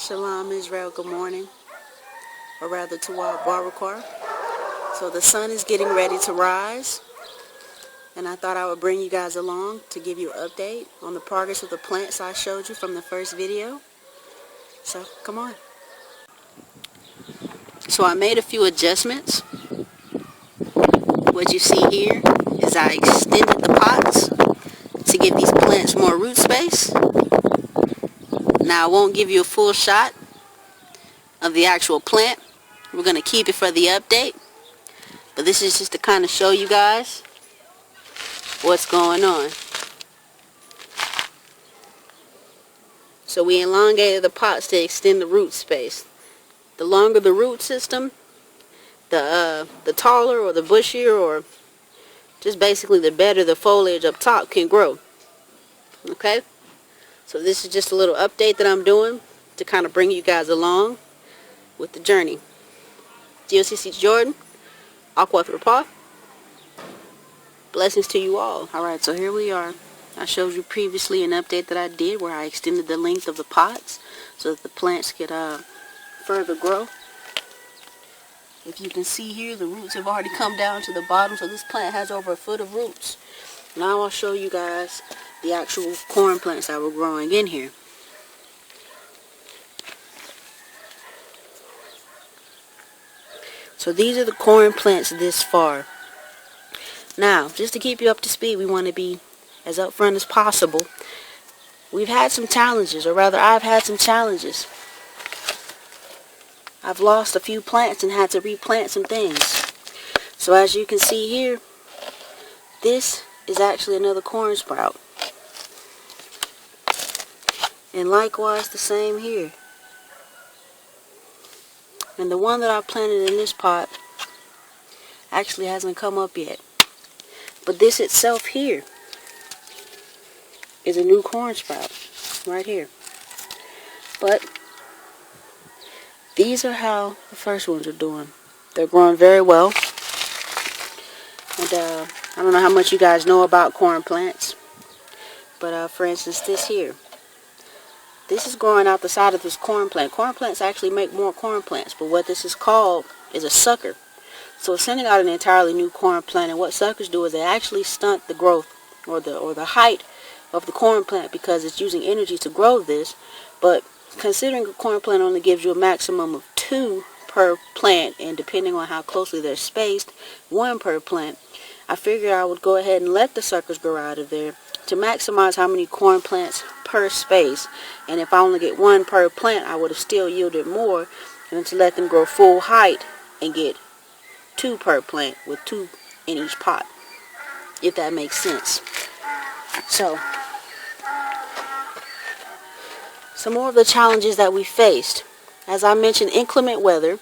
Shalom Israel, good morning, or rather Tawab Barakar. So the sun is getting ready to rise, and I thought I would bring you guys along to give you an update on the progress of the plants I showed you from the first video. So come on. So I made a few adjustments. What you see here is I extended the pots to give these plants more root space. Now I won't give you a full shot of the actual plant. We're going to keep it for the update. But this is just to kind of show you guys what's going on. So we elongated the pots to extend the root space. The longer the root system, the taller or the bushier, or just basically the better the foliage up top can grow. Okay? So this is just a little update that I'm doing to kind of bring you guys along with the journey. GOCC Jordan, Achwath Rapah. Blessings to you all. Alright, so here we are. I showed you previously an update that I did where I extended the length of the pots so that the plants could further grow. If you can see here, the roots have already come down to the bottom, so this plant has over a foot of roots. Now I'll show you guys the actual corn plants that were growing in here. So these are the corn plants this far. Now, just to keep you up to speed, we want to be as upfront as possible. We've had some challenges, or rather I've had some challenges. I've lost a few plants and had to replant some things. So as you can see here, this is actually another corn sprout. And likewise the same here. And the one that I planted in this pot actually hasn't come up yet. But this itself here is a new corn sprout right here. But these are how the first ones are doing. They're growing very well. And I don't know how much you guys know about corn plants. But for instance, this here. This is growing out the side of this corn plant. Corn plants actually make more corn plants. But what this is called is a sucker. So it's sending out an entirely new corn plant. And what suckers do is they actually stunt the growth or the height of the corn plant because it's using energy to grow this. But considering a corn plant only gives you a maximum of 2 per plant, and depending on how closely they're spaced, 1 per plant, I figured I would go ahead and let the suckers grow out of there to maximize how many corn plants per space. And if I only get 1 per plant, I would have still yielded more than to let them grow full height and get 2 per plant with 2 in each pot, if that makes sense. So some more of the challenges that we faced. As I mentioned, inclement weather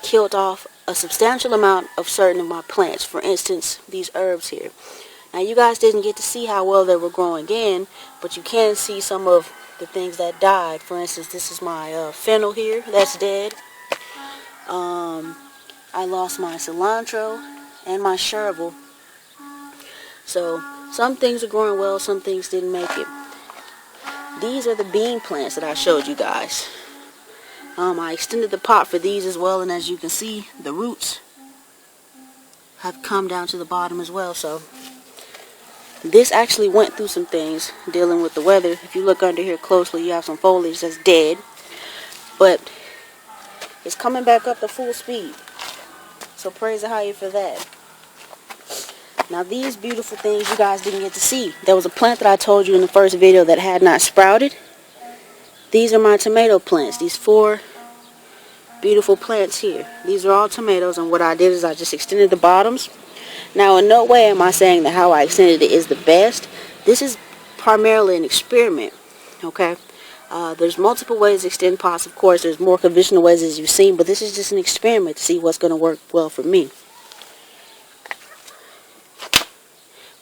killed off a substantial amount of certain of my plants. For instance, these herbs here. Now you guys didn't get to see how well they were growing in, but you can see some of the things that died. For instance, this is my fennel here that's dead. I lost my cilantro and my chervil. So some things are growing well, some things didn't make it. These are the bean plants that I showed you guys. I extended the pot for these as well, and as you can see, the roots have come down to the bottom as well. So this actually went through some things dealing with the weather. If you look under here closely, you have some foliage that's dead, but it's coming back up to full speed. So praise AHAYAH for that. Now these beautiful things you guys didn't get to see. There was a plant that I told you in the first video that had not sprouted. These are my tomato plants. These 4 beautiful plants here. These are all tomatoes, and what I did is I just extended the bottoms. Now in no way am I saying that how I extended it is the best. This is primarily an experiment. Okay? There's multiple ways to extend pots. Of course, there's more conventional ways as you've seen, but this is just an experiment to see what's going to work well for me.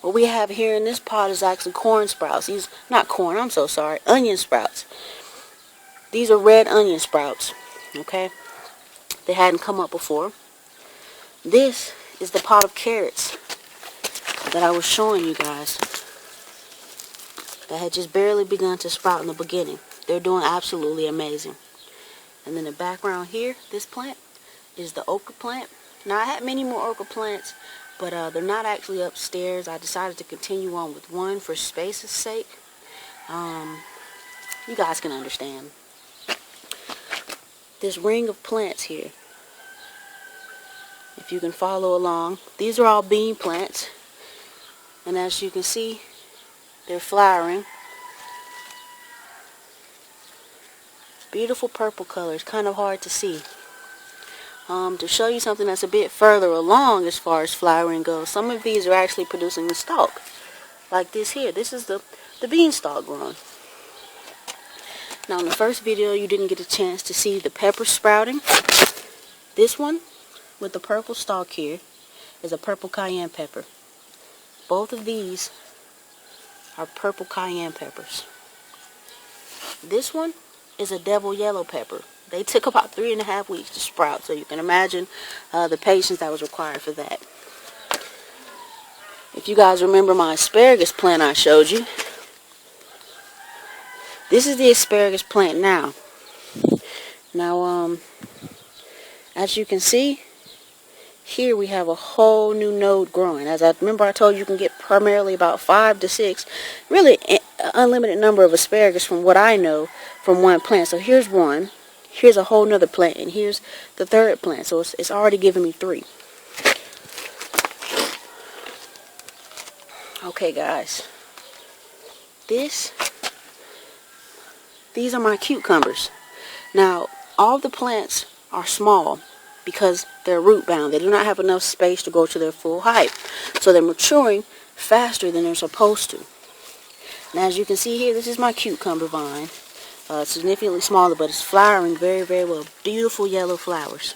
What we have here in this pot is actually corn sprouts. These, not corn, I'm so sorry, onion sprouts. These are red onion sprouts, okay? They hadn't come up before. This is the pot of carrots that I was showing you guys that had just barely begun to sprout in the beginning. They're doing absolutely amazing. And then the background here, this plant, is the okra plant. Now I had many more okra plants, but they're not actually upstairs. I decided to continue on with one for space's sake. You guys can understand. This ring of plants here, if you can follow along, these are all bean plants. And as you can see, they're flowering. Beautiful purple colors, kind of hard to see. To show you something that's a bit further along as far as flowering goes, some of these are actually producing the stalk. Like this here. This is the beanstalk growing. Now in the first video you didn't get a chance to see the pepper sprouting. This one with the purple stalk here is a purple cayenne pepper. Both of these are purple cayenne peppers. This one is a devil yellow pepper. They took about 3.5 weeks to sprout, so you can imagine the patience that was required for that. If you guys remember my asparagus plant I showed you, this is the asparagus plant now. Now, as you can see, here we have a whole new node growing. As I remember, I told you, you can get primarily about 5 to 6, really unlimited number of asparagus from what I know from one plant. So here's one, here's a whole nother plant, and here's the third plant. So it's already given me 3. Okay, guys, these are my cucumbers. Now, all the plants are small because they're root bound. They do not have enough space to go to their full height. So they're maturing faster than they're supposed to. Now, as you can see here, this is my cucumber vine. Significantly smaller, but it's flowering very, very well. Beautiful yellow flowers.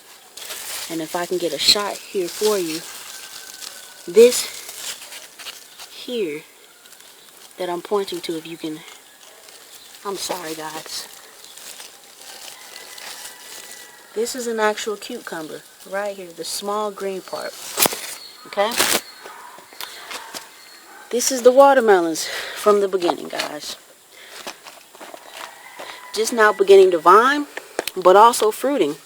And if I can get a shot here for you, this here that I'm pointing to, if you can, I'm sorry guys, this is an actual cucumber right here, the small green part. Okay, this is the watermelons from the beginning, guys. Just now beginning to vine, but also fruiting.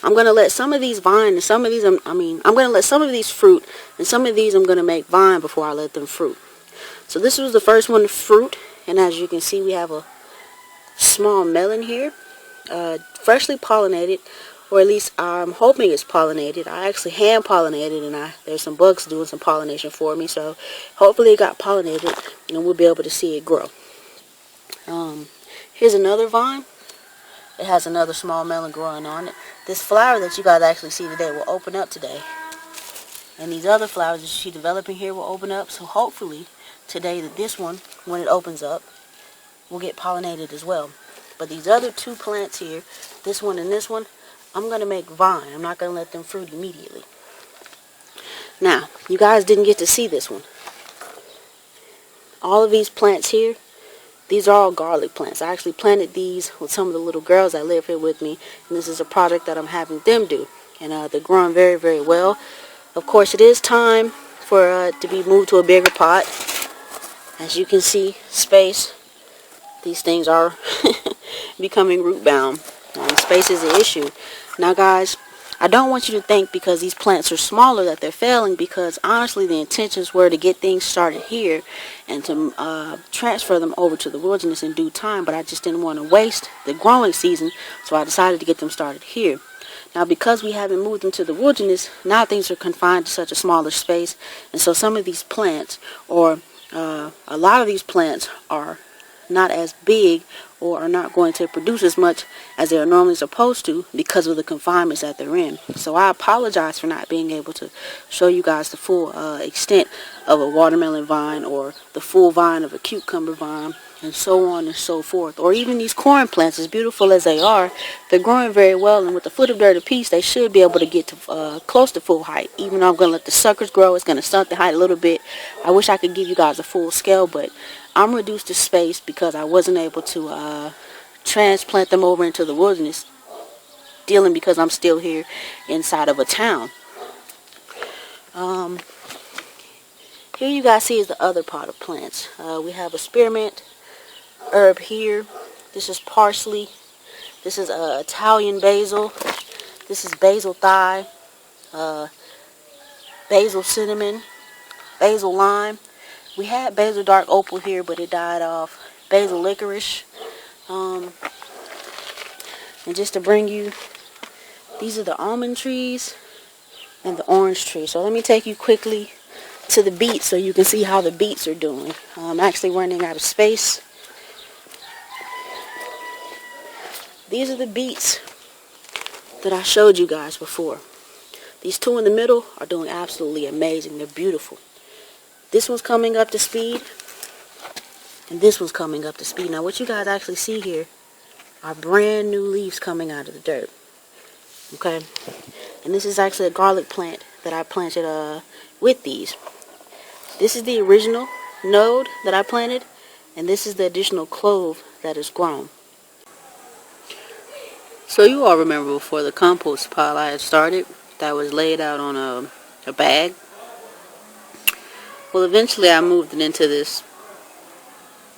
I'm going to let some of these vine and some of these, I'm going to let some of these fruit and some of these I'm going to make vine before I let them fruit. So this was the first one to fruit, and as you can see, we have a small melon here, freshly pollinated, or at least I'm hoping it's pollinated. I actually hand pollinated, and there's some bugs doing some pollination for me, so hopefully it got pollinated and we'll be able to see it grow. Here's another vine. It has another small melon growing on it. This flower that you guys actually see today will open up today, and these other flowers that you see developing here will open up. So hopefully today that this one, when it opens up, will get pollinated as well. But these other 2 plants here, this one and this one, I'm going to make vine. I'm not going to let them fruit immediately. Now, you guys didn't get to see this one. All of these plants here, these are all garlic plants. I actually planted these with some of the little girls that live here with me, and this is a project that I'm having them do. And they're growing very, very well. Of course, it is time for it to be moved to a bigger pot. As you can see, space, these things are becoming root bound. Space is an issue. Now guys, I don't want you to think because these plants are smaller that they're failing, because honestly the intentions were to get things started here and to transfer them over to the wilderness in due time, but I just didn't want to waste the growing season, so I decided to get them started here. Now because we haven't moved them to the wilderness, now things are confined to such a smaller space, and so some of these plants, or a lot of these plants, are not as big or are not going to produce as much as they are normally supposed to because of the confinements that they're in. So I apologize for not being able to show you guys the full extent of a watermelon vine, or the full vine of a cucumber vine, and so on and so forth. Or even these corn plants, as beautiful as they are, they're growing very well, and with a foot of dirt apiece, they should be able to get to close to full height. Even though I'm going to let the suckers grow, it's going to stunt the height a little bit. I wish I could give you guys a full scale, but I'm reduced to space because I wasn't able to transplant them over into the wilderness, dealing because I'm still here inside of a town. Here you guys see is the other pot of plants. We have a spearmint herb here. This is parsley. This is Italian basil. This is basil thyme, basil cinnamon, basil lime. We had basil dark opal here, but it died off. Basil licorice. And just to bring you, these are the almond trees and the orange tree. So let me take you quickly to the beets so you can see how the beets are doing. I'm actually running out of space. These are the beets that I showed you guys before. These two in the middle are doing absolutely amazing. They're beautiful. This one's coming up to speed, and this one's coming up to speed. Now what you guys actually see here are brand new leaves coming out of the dirt. Okay, and this is actually a garlic plant that I planted with these. This is the original node that I planted, and this is the additional clove that is grown. So you all remember before the compost pile I had started that was laid out on a bag? Well, eventually I moved it into this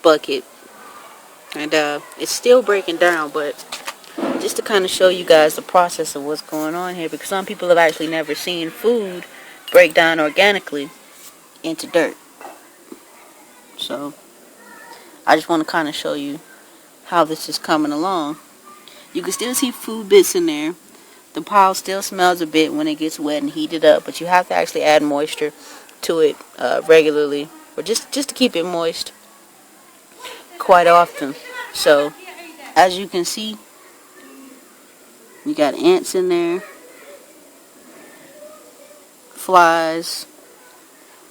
bucket, and it's still breaking down, but just to kind of show you guys the process of what's going on here, because some people have actually never seen food break down organically into dirt. So I just want to kind of show you how this is coming along. You can still see food bits in there. The pile still smells a bit when it gets wet and heated up, but you have to actually add moisture to it regularly, or just to keep it moist quite often. So as you can see, you got ants in there, flies,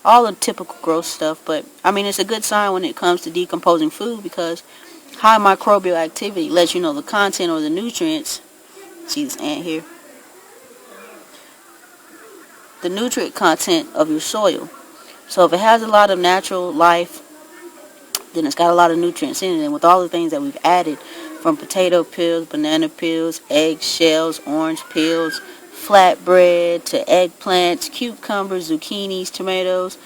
all the typical gross stuff. But I mean, it's a good sign when it comes to decomposing food, because high microbial activity lets you know the content or the nutrients. See this ant here? The nutrient content of your soil. So if it has a lot of natural life, then it's got a lot of nutrients in it. And with all the things that we've added, from potato peels, banana peels, egg shells, orange peels, flatbread, to eggplants, cucumbers, zucchinis, tomatoes,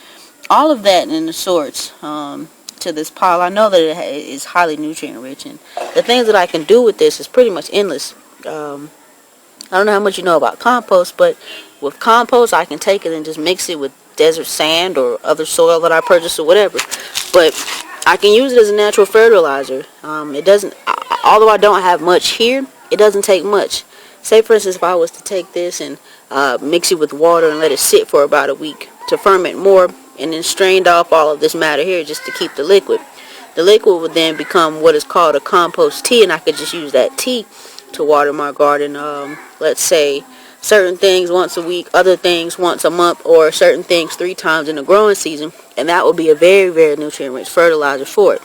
all of that in the sorts to this pile, I know that it is highly nutrient rich, and the things that I can do with this is pretty much endless. I don't know how much you know about compost, but with compost I can take it and just mix it with desert sand or other soil that I purchase or whatever. But I can use it as a natural fertilizer. It doesn't, although I don't have much here, it doesn't take much. Say for instance, if I was to take this and mix it with water and let it sit for about a week to ferment more, and then strained off all of this matter here just to keep the liquid would then become what is called a compost tea, and I could just use that tea to water my garden. Let's say certain things once a week, other things once a month, or certain things 3 times in the growing season, and that would be a very, very nutrient rich fertilizer for it.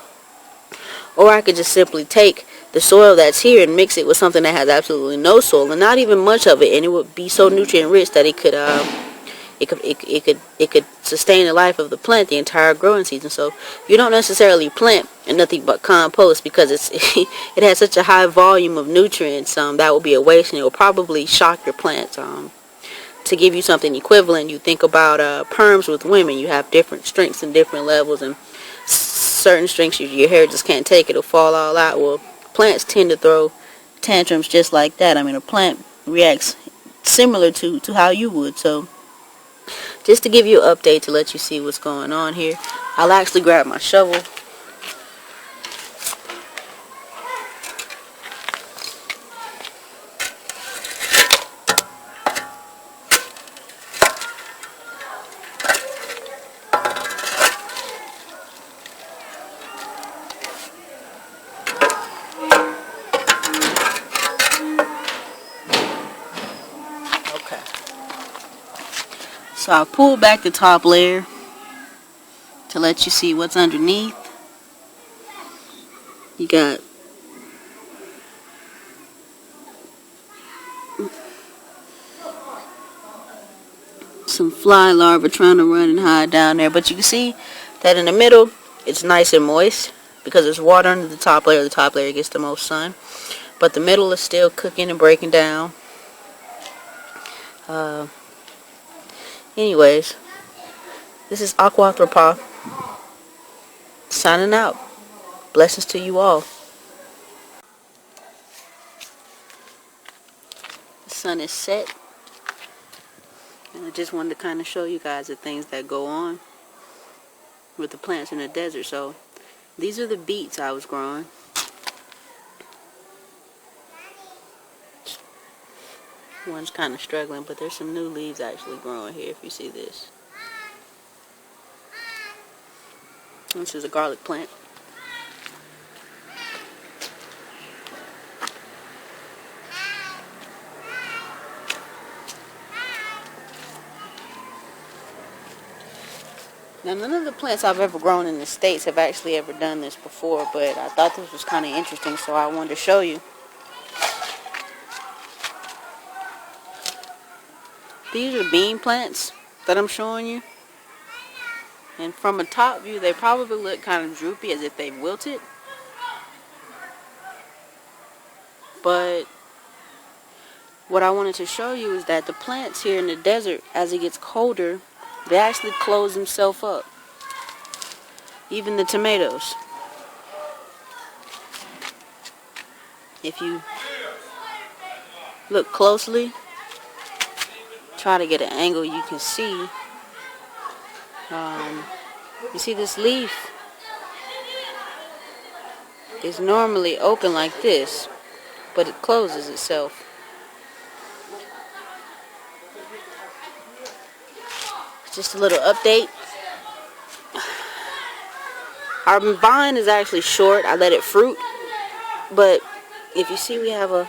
Or I could just simply take the soil that's here and mix it with something that has absolutely no soil and not even much of it, and it would be so nutrient rich that it could sustain the life of the plant the entire growing season. So you don't necessarily plant in nothing but compost, because it has such a high volume of nutrients. That will be a waste, and it will probably shock your plants. To give you something equivalent, you think about perms with women. You have different strengths and different levels, and certain strengths your hair just can't take. It'll fall all out. Well, plants tend to throw tantrums just like that. I mean, a plant reacts similar to how you would. So just to give you an update to let you see what's going on here, I'll actually grab my shovel. So I pulled back the top layer to let you see what's underneath. You got some fly larvae trying to run and hide down there, but you can see that in the middle it's nice and moist because there's water under the top layer. The top layer gets the most sun, but the middle is still cooking and breaking down. Anyways, this is Achwath Rapah signing out. Blessings to you all. sun is set. And I just wanted to kind of show you guys the things that go on with the plants in the desert. So these are the beets I was growing. One's kind of struggling, but there's some new leaves actually growing here, if you see this. This is a garlic plant. Now, none of the plants I've ever grown in the States have actually ever done this before, but I thought this was kind of interesting, so I wanted to show you. These are bean plants that I'm showing you. And from a top view, they probably look kind of droopy, as if they wilted. But what I wanted to show you is that the plants here in the desert, as it gets colder, they actually close themselves up. Even the tomatoes. If you look closely, try to get an angle, you can see. You see this leaf is normally open like this, but it closes itself. Just a little update. Our vine is actually short. I let it fruit. But if you see, we have a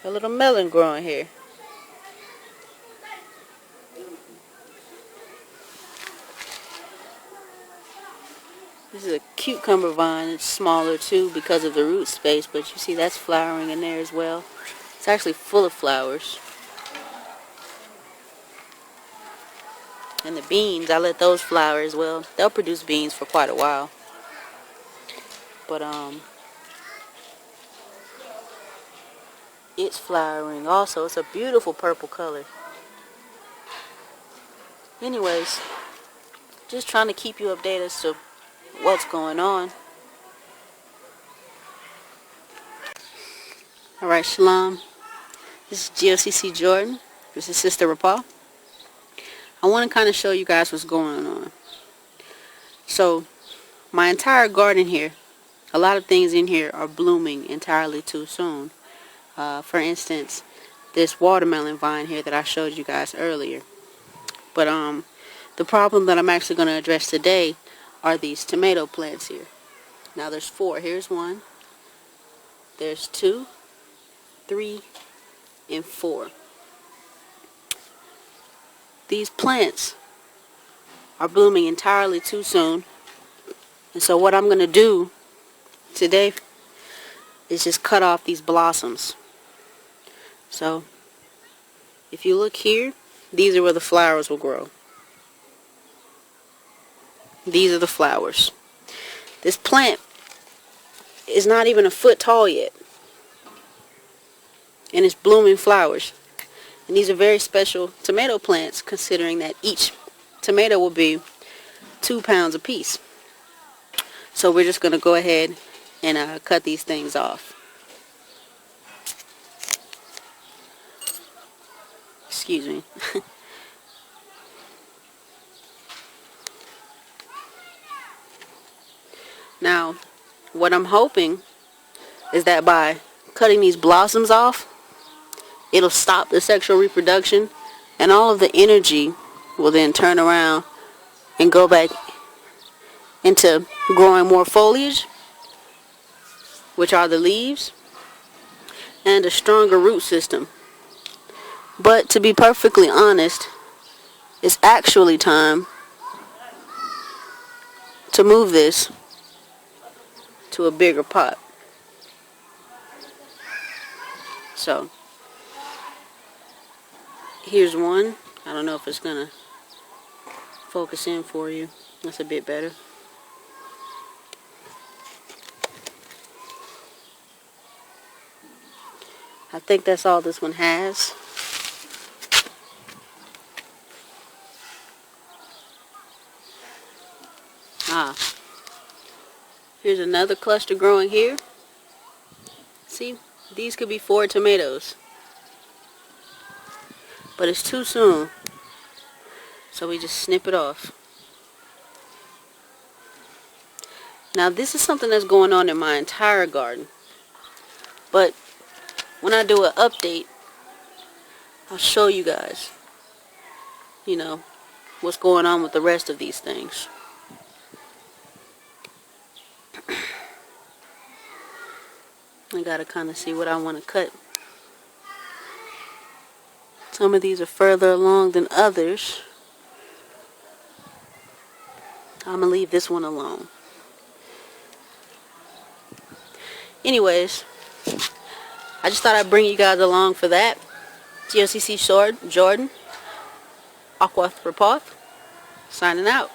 little melon growing here. This is a cucumber vine. It's smaller too because of the root space, but you see that's flowering in there as well. It's actually full of flowers. And the beans, I let those flower as well. They'll produce beans for quite a while. But it's flowering also. It's a beautiful purple color. Anyways, just trying to keep you updated as to what's going on. Alright, Shalom. This is GOCC Jordan. This is Sister Rapah. I want to kind of show you guys what's going on. So, my entire garden here, a lot of things in here are blooming entirely too soon. For instance, this watermelon vine here that I showed you guys earlier. But the problem that I'm actually going to address today are these tomato plants here. Now there's 4. Here's 1. There's 2, 3, and 4. These plants are blooming entirely too soon. And so what I'm going to do today is just cut off these blossoms. So if you look here, these are where the flowers will grow. These are the flowers. This plant is not even a foot tall yet. And it's blooming flowers. And these are very special tomato plants, considering that each tomato will be 2 pounds a piece. So we're just going to go ahead and cut these things off. Excuse me. Now, what I'm hoping is that by cutting these blossoms off, it'll stop the sexual reproduction, and all of the energy will then turn around and go back into growing more foliage, which are the leaves, and a stronger root system. But to be perfectly honest, it's actually time to move this to a bigger pot. So here's one. I don't know if it's gonna focus in for you. That's a bit better. I think that's all this one has. Here's another cluster growing here. See, these could be 4 tomatoes. but it's too soon. So we just snip it off. Now this is something that's going on in my entire garden. But when I do an update, I'll show you guys, you know, what's going on with the rest of these things. I gotta kind of see what I want to cut. Some of these are further along than others. I'm gonna leave this one alone. Anyways, I just thought I'd bring you guys along for that. GOCC Jordan, Achwath, Rapah, signing out.